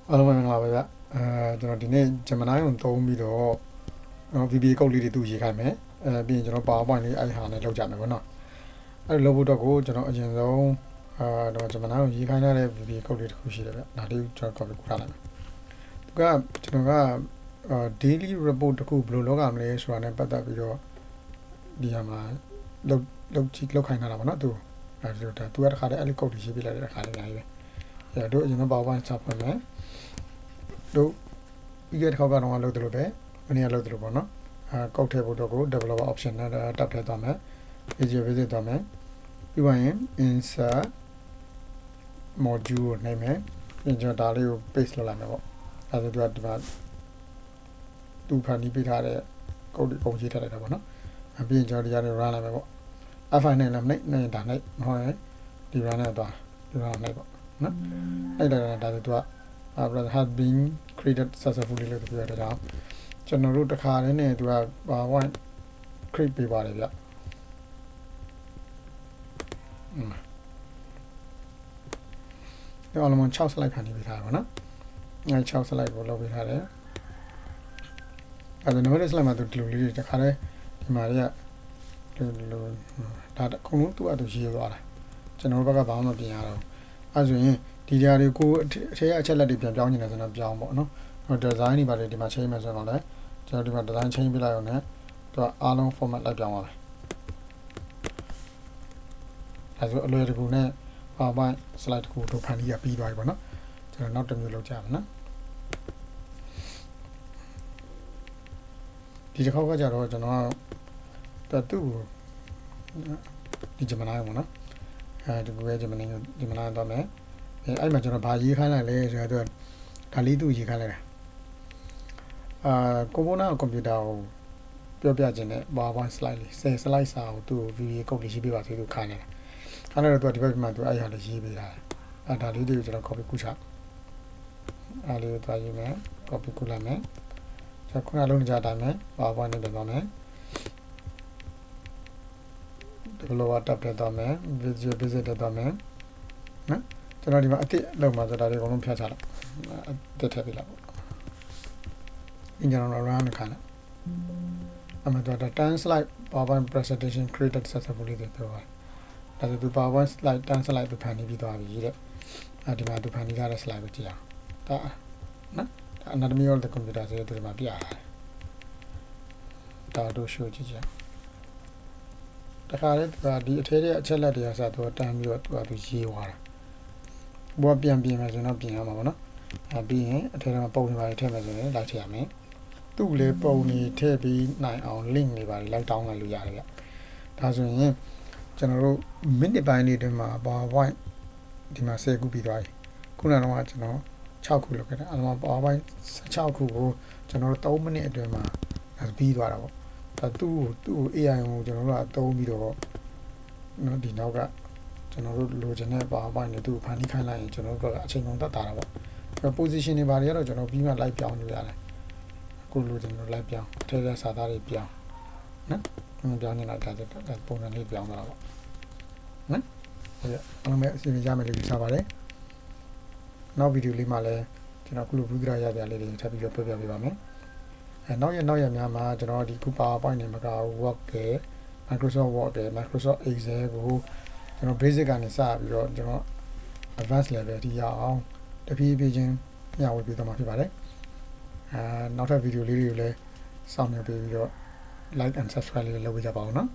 အားလုံးပဲမင်္ဂလာပါဗျကျွန်တော်ဒီနေ့ Gemini ကိုသုံးပြီးတော့VBA ကုတ်လေးတွေသူရေးခိုင်းမယ်ပြီးရင်ကျွန်တော် PowerPoint လေးအဲ့ဟာနဲ့လောက်ကြမယ်ပေါ့နော်အဲ့လိုလုပ်ဖို့တော့ကိုကျွန်တော်အရင်ဆုံးတော့ Gemini ကိုရေးခိုင်းထားတဲ့ VBA ကုတ်လေးတစ်ခုရှိတယ်ဗျဒါလေးကိုကျွန်တော် copy ကူထားလိုက်မယ်သူကကျွန်တော်ကdaily report တစ်ခုဘယ်လိုလုပ်ရမလဲဆိုတာ ਨੇ ပတ်သက်ပြီးတော့ဒီမှာလောက်ခိုင်းထားတာပေါ့နော်သူအဲ့လိုဒါသူကတစ်ခါတည်းအဲ့လိုကုတ်တွေရေးပြလိုက်တဲ့တစ်ခါတည်းအများကြီးပဲအဲ့တော့အရင်က PowerPoint စဖွင့်မယ်တို့ပြီးခဲ့တဲ့ခေါက်ကတော့လုပ်တယ်လို့ပဲမနေ့ကလုပ်တယ်လို့ပေါ့နော်ကောက်ထည့်ဖို့တော့ကို developer option နဲ့တပ်ထည့်သွားမယ် page visit သွားမယ်ပြီးပါရင် insert module ကိုနှိပ်မယ်ပြီးကျွန်တော်ဒါလေးကို paste လုပ်လိုက်မယ်ပေါ့အဲဒါဆိုသူကဒီမှာသူဖန်တီးပေးထားတဲ့ကုတ်ပုံရေးထားလိုက်တာပေါ့နော်ပြီးရင်ကျွန်တော်ဒီကနေ run လိုက်မယ်ပေါ့ F5 နဲ့လည်းနှိပ်ဒါနှိပ်မဟုတ်ရင်ဒီ run နဲ့သွားဒီ run နှိပ်ပေါ့နော်အဲ့ဒါဒါဆိုသူကhas been created successfully လို့ပြောရတာကျွန်တော်တို့တစ်ခါတည်းနဲ့သူက PowerPoint create ပေးပါတယ်ဗျဒီအလုံး6 slide ဖန်တီးပေးထားပါနော်အဲ6 slide ကိုလုပ်ပေးထားတယ်အဲဒီ number slide မှာသူဒီလိုလေးတွေတစ်ခါတည်းဒီမှာတွေကလိုဒါအကုန်လုံးသူ့အတူရေးသွားတာကျွန်တော်တို့ဘက်ကဘာမှမပြင်ရတော့အဲဆိုရင်ဒီຢာတွေကိုအထက်အချက်လက်တွေပြန်ပြောင်းနေတယ်ဆိုတော့ပြောင်းပေါ့နော်ဟို design တွေပါတယ်ဒီမှာ change မယ်ဆိုတော့လည်းကျွန်တော်ဒီမှာ design change ပြလိုက်အောင်နဲ့သူကအားလုံး format လိုက်ပြောင်းသွားတယ်အဲဆိုအလွယ်တကူနဲ့ PowerPoint slide တခုတို့ဖန်တီးရပြီးသွားပြီပေါ့နော်ကျွန်တော်နောက်တစ်မျိုးလုပ်ကြမယ်နော်ဒီတစ်ခေါက်ကကြတော့ကျွန်တော်သူ့ဒီ Gemini ပေါ့နော်အဲဒီကိုပဲ Gemini တော့မယ်အဲ့မှာကျွန်တော်ဗာရေးခိုင်းလိုက်လဲဆိုတော့ဒါလေးသူရေးခိုင်းလိုက်တာကွန်ပိုနာကွန်ပျူတာကိုပြောပြခြင်းနဲ့ PowerPoint slide လေး10 slide စာကိုသူ့ VBA ကုတ်လေးရေးပေးပါဆိုသူခိုင်းနေတာအဲ့တော့သူကဒီဘက်မှာသူအဲ့ဟာလေးရေးပေးတာဒါလေးတွေကိုကျွန်တော် copy ကူးချအဲ့လေးကိုသွားရေးမယ် copy ကူးလိုက်မယ်ကျွန်တော်ခုနလုံးကြတာမယ် PowerPoint နဲ့ပြန်သွားမယ်developer tab တက်သွားမယ် visual basic တက်သွားမယ်နော်ကျွန်တော်ဒီမှာအတစ်လောက်မှာဆိုဒါတွေအကုန်လုံးဖြတ်ချလိုက်အတစ်ထည့်ပေးလိုက်ပေါ့အင်ဂျင်တော် run နဲ့ခါလိုက်အမှတော့10 slide PowerPoint presentation created successfully လို့ပြောပါတယ်ဒါဆိုသူ PowerPoint slide 10 slide သူဖန်တီးပြီးသွားပြီတဲ့ဒီမှာသူဖန်တီးထားတဲ့ slide ကိုကြည့်အောင်ဒါနော်ဒါ anatomy of the computer ဆိုတဲ့ဒီမှာပြရတယ်ဒါတို့ show ကြည့်ကြတခါလေသူကဒီအထဲတဲ့အချက်လက်တွေကစသူကတန်းပြီးတော့သူရေးသွားတာဘောပြန်ပြင်မယ်ဆိုတော့ပြင်ရမှာပေါ့နော်ပြီးရင်အထဲမှာပုံတွေပါထည့်မယ်ဆိုရင်လိုက်ထည့်ရမယ်သူ့လေပုံတွေထည့်ပြီးနိုင်အောင် link တွေပါလိုက်တောင်းလိုက်လို့ရတယ်ဗျဒါဆိုရင်ကျွန်တော်တို့မိနစ်ပိုင်းလေးတွင်မှာ PowerPoint ဒီမှာ10ခုပြီးသွားပြီခုနကတော့ကျွန်တော်6ခုလုပ်ခဲ့တယ်အလုံး PowerPoint 16ခုကိုကျွန်တော်တို့3မိနစ်အတွင်းမှာပြီးသွားတာပေါ့သူ့ AI ကိုကျွန်တော်တို့ကသုံးပြီးတော့နော်ဒီနောက်ကကျွန်တော်တို့လိုချင်တဲ့ PowerPoint တွေသူ့ဖန်တီးခိုင်းလိုက်ရင်ကျွန်တော်တို့ကအချိန်ကုန်တတ်တာပေါ့ position တွေဘာတွေကတော့ကျွန်တော်ပြီးမှလိုက်ပြောင်းလို့ရတယ်အခုလိုချင်လို့လိုက်ပြောင်းအထက်ထက်စာသားတွေပြောင်းနော်ပြောင်းနေတာဒါပုံစံလေးပြောင်းသွားတာပေါ့နော်အဲ့အလုံးမဲ့အစီအစဉ်ရမယ်လို့ယူဆပါတယ်နောက်ဗီဒီယိုလေးမှာလည်းကျွန်တော်ခုလိုဘူးကြရရတဲ့လေးတွေထပ်ပြီးတော့ပြောပြပေးပါမယ်နောက်ရများမှာကျွန်တော်ဒီခု PowerPoint နဲ့မက Word ပဲ Microsoft Word ပဲ Microsoft Excel ကိုကျွန်တော် basic ကနေစပြီးတော့ကျွန်တော် advanced level ထိရအောင်တဖြည်းဖြည်းချင်းမျှဝေပေးသွားမှာဖြစ်ပါတယ်နောက်ထပ်ဗီဒီယိုလေးတွေကိုလည်းစောင့်မျှော်ပေးပြီးတော့ like and subscribe လေးလုပ်ပေးကြပါဦးနော်